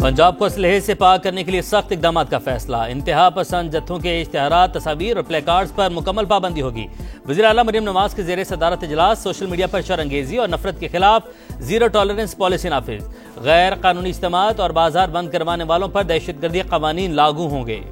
पंजाब को असलहे से पाक करने के लिए सख्त इकदाम का फैसला। इंतहा पसंद जत्थों के इश्तिहारात, तस्वीर और प्ले कार्ड्स पर मुकम्मल पाबंदी होगी। वज़ीर आला मरियम नवाज के ज़ेरे सदारत इजलास सोशल मीडिया पर शरअंगेजी और नफरत के खिलाफ जीरो टॉलरेंस पॉलिसी नाफिज। गैर कानूनी इस्तेमाल और बाजार बंद करवाने वालों पर दहशतगर्दी कवानीन लागू होंगे।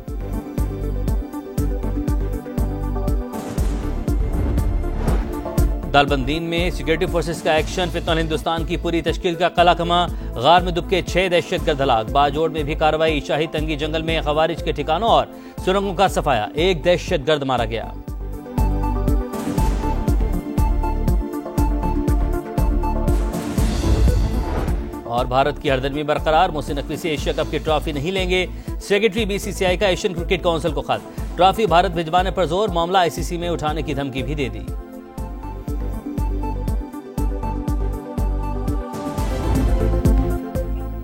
दालबंदीन में सिक्योरिटी फोर्सेस का एक्शन। फितनल हिंदुस्तान की पूरी तश्कील का कलाकमा। गार में दुबके 6 दहशतगर्द हलाक। बाजोड़ में भी कार्रवाई। शाही तंगी जंगल में खवारिज के ठिकानों और सुरंगों का सफाया। 1 दहशतगर्द मारा गया। और भारत की हरदर्मी बरकरार। मोहसिन नकवी से एशिया कप की ट्रॉफी नहीं लेंगे। सेक्रेटरी बीसीसीआई का एशियन क्रिकेट काउंसिल को खत। ट्रॉफी भारत भिजवाने पर जोर। मामला आईसीसी में उठाने की धमकी भी दे दी।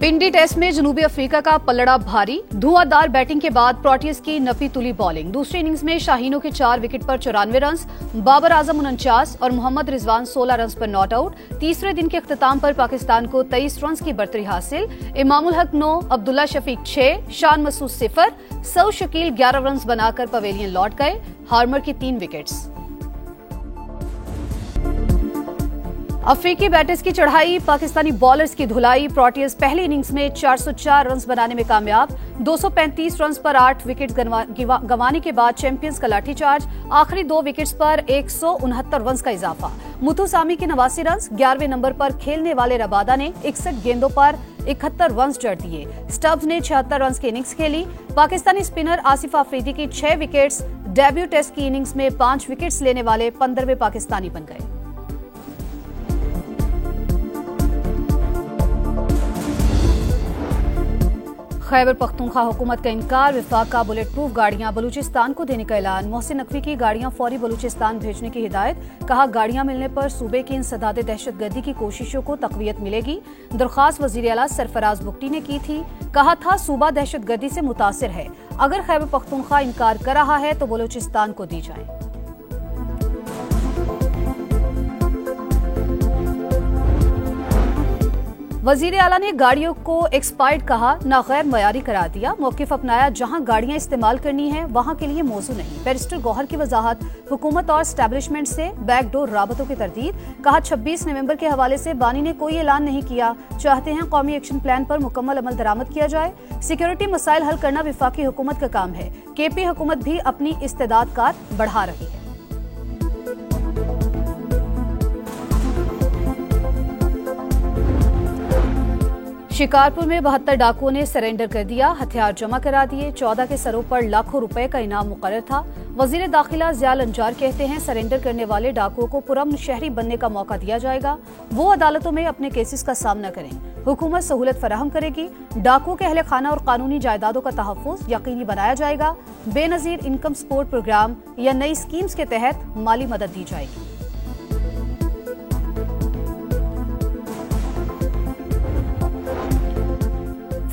पिंडी टेस्ट में जनूबी अफ्रीका का पलड़ा भारी। धुआंधार बैटिंग के बाद प्रोटियस की नफी तुली बॉलिंग। दूसरी इनिंग्स में शाहीनों के 4 विकेट पर 94 रन, बाबर आजम 49 और मोहम्मद रिजवान 16 रन पर नॉट आउट। तीसरे दिन के अख्ताम पर पाकिस्तान को 23 रन की बढ़तरी हासिल। इमामुल हक 9, अब्दुल्ला शफीक 6, शान मसूद 0, सऊ शकील 11 रन बनाकर पवेलियन लौट गए। हार्मर की 3 विकेट्स। अफ्रीकी बैटर्स की चढ़ाई, पाकिस्तानी बॉलर्स की धुलाई। प्रोटियस पहली इनिंग्स में 404 रन बनाने में कामयाब। 235 रन पर 8 विकेट गंवाने के बाद चैंपियंस का लाठीचार्ज। आखिरी 2 विकेट्स पर 169 रन का इजाफा। मुथुसामी के 89 रन। 11वें नंबर पर खेलने वाले रबादा ने 61 गेंदों पर 71 रन जड़ दिए। स्टब्स ने 76 रन की इनिंग्स खेली। पाकिस्तानी स्पिनर आसिफ अफरीदी की 6 विकेट्स। डेब्यू टेस्ट की इनिंग्स में 5 विकेट्स लेने वाले 15वें पाकिस्तानी बन गए। खैबर पख्तूनख्वा हुकूमत का इनकार। विफाक का बुलेट प्रूफ गाड़ियां बलूचिस्तान को देने का ऐलान। मोहसिन नकवी की गाड़ियां फौरी बलूचिस्तान भेजने की हिदायत। कहा, गाड़ियां मिलने पर सूबे की इंसदाद दहशतगर्दी की कोशिशों को तकवीयत मिलेगी। दरख्वास्त वजीर आला सरफराज बुगटी ने की थी। कहा था, सूबा दहशतगर्दी से मुतासिर है। अगर खैबर पख्तूनख्वा इनकार कर रहा है तो बलूचिस्तान को दी जाए। वजीर आला ने गाड़ियों को एक्सपायर्ड कहा, ना गैर मयारी करार दिया। मौकिफ अपनाया, जहां गाड़ियां इस्तेमाल करनी है वहां के लिए मौजू नहीं। बैरिस्टर गौहर की वजाहत। हुकूमत और स्टैब्लिशमेंट से बैकडोर राबतों की तरदीद। कहा, 26 नवंबर के हवाले से बानी ने कोई ऐलान नहीं किया। चाहते हैं कौमी एक्शन प्लान पर मुकम्मल अमल दरामद किया जाए। सिक्योरिटी मसाइल हल करना विफाकी हुकूमत का काम है। केपी हुकूमत भी अपनी इस्तेदाद कार बढ़ा रही है। शिकारपुर में 72 डाकुओं ने सरेंडर कर दिया। हथियार जमा करा दिए। 14 के सरों पर लाखों रुपए का इनाम मुकर्रर था। वजीर दाखिला ज़ियाल अंजार कहते हैं, सरेंडर करने वाले डाकुओं को पुरअमन शहरी बनने का मौका दिया जाएगा। वो अदालतों में अपने केसेस का सामना करें। हुकूमत सहूलत फराहम करेगी। डाकुओं के अहले खाना और कानूनी जायदादों का तहफ़्फ़ुज़ यकीनी बनाया जाएगा। बेनज़ीर इनकम सपोर्ट प्रोग्राम या नई स्कीम्स के तहत माली मदद दी जाएगी।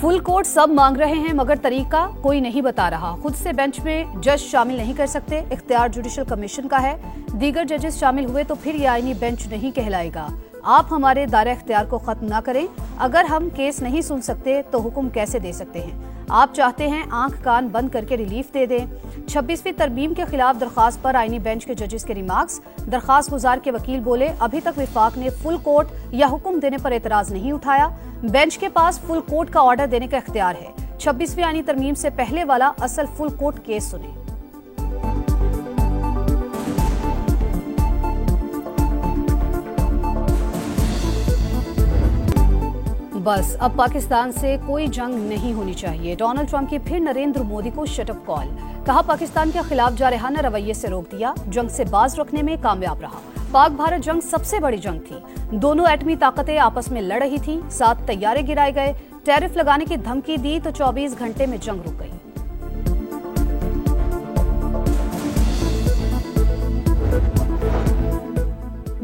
फुल कोर्ट सब मांग रहे हैं मगर तरीका कोई नहीं बता रहा। खुद से बेंच में जज शामिल नहीं कर सकते। इख्तियार जुडिशल कमीशन का है। दीगर जजेस शामिल हुए तो फिर ये आईनी बेंच नहीं कहलाएगा। आप हमारे दायरा इख्तियार को खत्म ना करें। अगर हम केस नहीं सुन सकते तो हुक्म कैसे दे सकते हैं? आप चाहते हैं आंख कान बंद करके रिलीफ दे दें। 26वीं तरमीम के खिलाफ दरखास्त पर आईनी बेंच के जजेस के रिमार्क्स। दरखास्त गुजार के वकील बोले, अभी तक विफाक ने फुल कोर्ट या हुक्म देने पर एतराज नहीं उठाया। बेंच के पास फुल कोर्ट का ऑर्डर देने का इख्तियार है। 26वीं आईनी तरमीम से पहले वाला असल फुल कोर्ट केस सुने। बस अब पाकिस्तान से कोई जंग नहीं होनी चाहिए। डोनाल्ड ट्रंप की फिर नरेंद्र मोदी को शटअप कॉल। कहा, पाकिस्तान के खिलाफ जारहाना रवैये से रोक दिया। जंग से बाज रखने में कामयाब रहा। पाक भारत जंग सबसे बड़ी जंग थी। दोनों एटमी ताकतें आपस में लड़ रही थी। 7 तैयारे गिराए गए। टैरिफ लगाने की धमकी दी तो 24 घंटे में जंग रुक गई।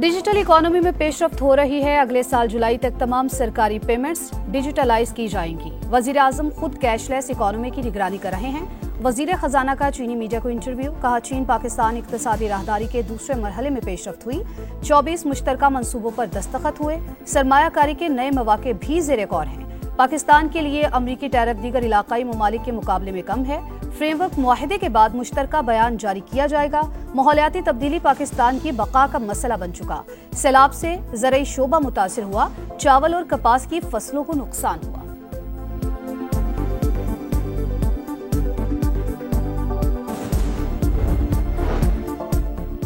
डिजिटल इकोनॉमी में पेशरफ्त हो रही है। अगले साल जुलाई तक तमाम सरकारी पेमेंट्स डिजिटलाइज की जाएंगी। वजीर आजम खुद कैशलेस इकोनॉमी की निगरानी कर रहे हैं। वजीर खजाना का चीनी मीडिया को इंटरव्यू। कहा, चीन पाकिस्तान इक्तिसादी राहदारी के दूसरे मरहले में पेशरफ्त हुई। 24 मुश्तरका मंसूबों पर दस्तखत हुए। सरमायाकारी के नए मौके भी ज़ेर गौर हैं। पाकिस्तान के लिए अमरीकी टैरिफ दीगर इलाकाई ममालिक के मुकाबले में कम है। फ्रेमवर्क मुआहदे के बाद मुश्तरका बयान जारी किया जाएगा। माहौलियाती तब्दीली पाकिस्तान की बका का मसला बन चुका। सैलाब से ज़रई शोबा मुतासिर हुआ। चावल और कपास की फसलों को नुकसान हुआ।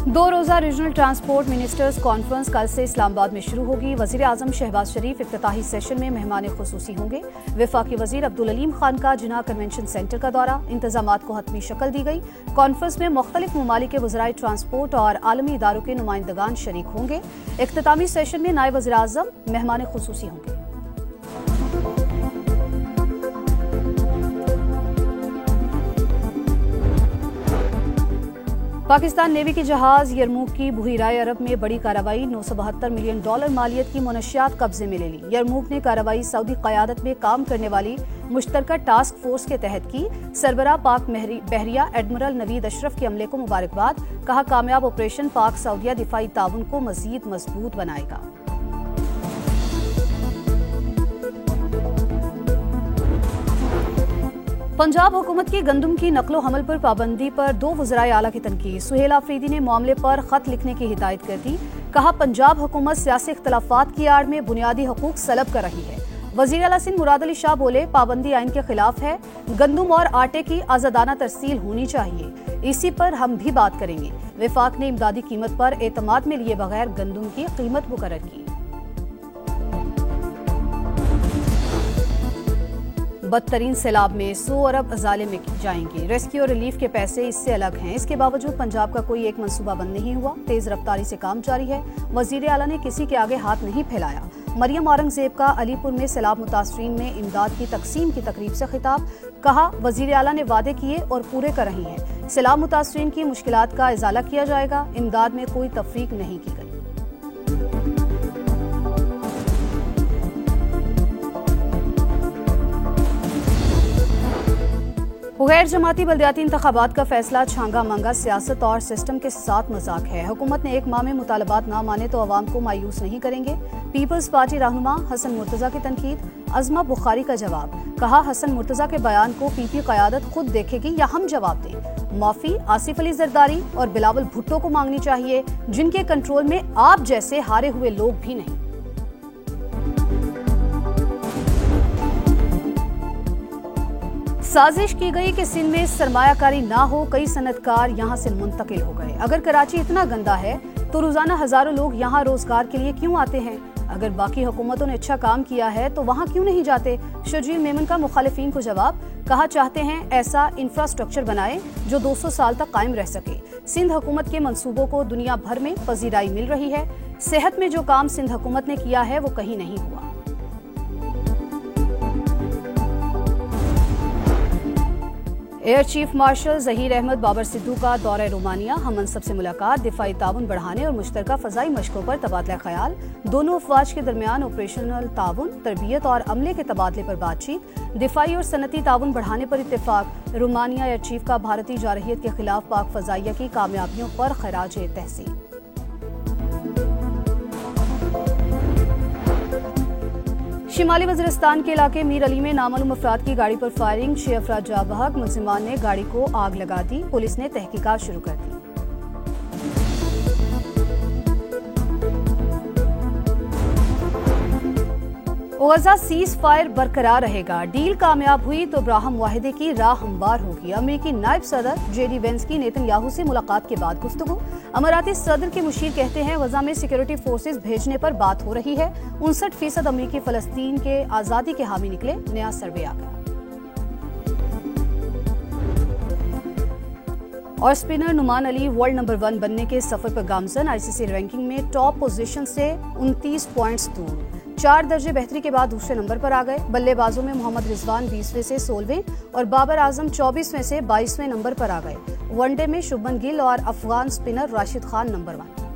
दो रोजा रीजनल ट्रांसपोर्ट मिनिस्टर्स कॉन्फ्रेंस कल से इस्लामाबाद में शुरू होगी। वजीर आजम शहबाज शरीफ इफ्तिताही सेशन में मेहमान खुसूसी होंगे। वफाकी वजीर अब्दुल अलीम खान का जिना कन्वेंशन सेंटर का दौरा। इंतजामात को हतमी शक्ल दी गई। कॉन्फ्रेंस में मुख्तलिफ ममालिक के वज़राए ट्रांसपोर्ट और आलमी इदारों के नुमाइंदगान शरीक होंगे। इख्तितामी सेशन में नायब वज़ीर आज़म मेहमान खुसूसी होंगे। पाकिस्तान नेवी की जहाज यरमूक की बहरीराए अरब में बड़ी कार्रवाई। $972 मिलियन मालियत की मुनशियात कब्जे में ले ली। यरमूक ने कार्रवाई सऊदी क़यादत में काम करने वाली मुश्तरका टास्क फोर्स के तहत की। सरबराह पाक बहरिया एडमिरल नवीद अशरफ के अमले को मुबारकबाद। कहा, कामयाब ऑपरेशन पाक सऊदिया दिफाई ताउन को मजीद मजबूत बनाएगा। पंजाब हुकूमत की गंदम की नकलो हमल पर पाबंदी पर दो वज़राए आला की तनकीद। सुहेल आफरीदी ने मामले पर खत लिखने की हिदायत कर दी। कहा, पंजाब हुकूमत सियासी इख्तलाफात की आड़ में बुनियादी हकूक सलब कर रही है। वज़ीर आला सिंध मुराद अली शाह बोले, पाबंदी आइन के खिलाफ है। गंदम और आटे की आज़ादाना तरसील होनी चाहिए। इसी पर हम भी बात करेंगे। वफाक ने इमदादी कीमत पर एतमाद में लिए बगैर गंदम की कीमत मुकर्रर की। बदतरीन सैलाब में 100 अरब अजाले में जाएंगे। रेस्क्यू और रिलीफ के पैसे इससे अलग हैं। इसके बावजूद पंजाब का कोई एक मंसूबा बंद नहीं हुआ। तेज रफ्तारी से काम जारी है। वजीर आला ने किसी के आगे हाथ नहीं फैलाया। मरियम औरंगजेब का अलीपुर में सैलाब मुतासरीन में इमदाद की तकसीम की तकरीब से खिताब। कहा, वजीर आला ने वादे किए और पूरे कर रही हैं। सैलाब मुतासरीन की मुश्किलात का इजाला किया जाएगा। इमदाद में कोई तफरीक नहीं की गई। गैर जमाती बल्दियाती इंतखाबात का फैसला छांगा मांगा सियासत और सिस्टम के साथ मजाक है। हुकूमत ने एक माह में मुतालबात ना माने तो अवाम को मायूस नहीं करेंगे। पीपल्स पार्टी रहनुमा हसन मुर्तजा की तनकीद। अजमा बुखारी का जवाब। कहा, हसन मुर्तजा के बयान को पीपी क़यादत खुद देखेगी या हम जवाब दें। माफी आसिफ अली जरदारी और बिलावल भुट्टो को मांगनी चाहिए, जिनके कंट्रोल में आप जैसे हारे हुए लोग भी नहीं। साजिश की गई कि सिंध में सरमायाकारी ना हो। कई सनतकार यहाँ से मुंतकिल हो गए। अगर कराची इतना गंदा है तो रोजाना हजारों लोग यहाँ रोजगार के लिए क्यों आते हैं? अगर बाकी हुकूमतों ने अच्छा काम किया है तो वहाँ क्यों नहीं जाते? शर्जील मेमन का मुखालिफिन को जवाब। कहा, चाहते हैं ऐसा इंफ्रास्ट्रक्चर बनाए जो 200 साल तक कायम रह सके। सिंध हुकूमत के मंसूबों को दुनिया भर में पजीराई मिल रही है। सेहत में जो काम सिंध हुकूमत ने किया है वो कहीं नहीं हुआ। Air chief marshal Zaheer Ahmed Babar Sidhu का दौरा रोमानिया। हम मनसब से मुलाकात। दिफाई ताउन बढ़ाने और मुश्तरका फजाई मशकों पर तबादला ख्याल। दोनों अफवाज के दरमियान ऑपरेशनल ताउन, तरबियत और अमले के तबादले पर बातचीत। दिफाई और सनती ताउन बढ़ाने पर इत्तेफाक। रोमानिया एयर चीफ का भारतीय जारहियत के खिलाफ पाक फजाइया की कामयाबियों पर खराज तहसीन। शिमाली वज़ीरिस्तान के इलाके मीर अली में नामालूम अफराद की गाड़ी पर फायरिंग। 6 अफराद जाँ बहक। मुलजिमान ने गाड़ी को आग लगा दी। पुलिस ने तहकीकात शुरू कर दी। गजा सीज फायर बरकरार रहेगा। डील कामयाब हुई तो अब्राहम मुआहिदे की राह हमवार होगी। अमेरिकी नायब सदर जेडी वेंस की नेतन्याहू से मुलाकात के बाद गुफ्तगू। अमाराती सदर के मुशीर कहते हैं गजा में सिक्योरिटी फोर्सेज भेजने पर बात हो रही है। 59% अमेरिकी फलस्तीन के आजादी के हामी निकले। नया सर्वे आ गया। और spinner Nauman Ali world number 1 बनने के सफर पर गामजन। आईसीसी रैंकिंग में टॉप पोजीशन से 29 पॉइंट्स दूर। 4 दर्जे बेहतरी के बाद दूसरे नंबर पर आ गए। बल्लेबाजों में मोहम्मद रिजवान 20वें से 16वें और बाबर आजम 24वें से 22वें नंबर पर आ गए। वनडे में शुभमन गिल और अफगान स्पिनर राशिद खान नंबर 1।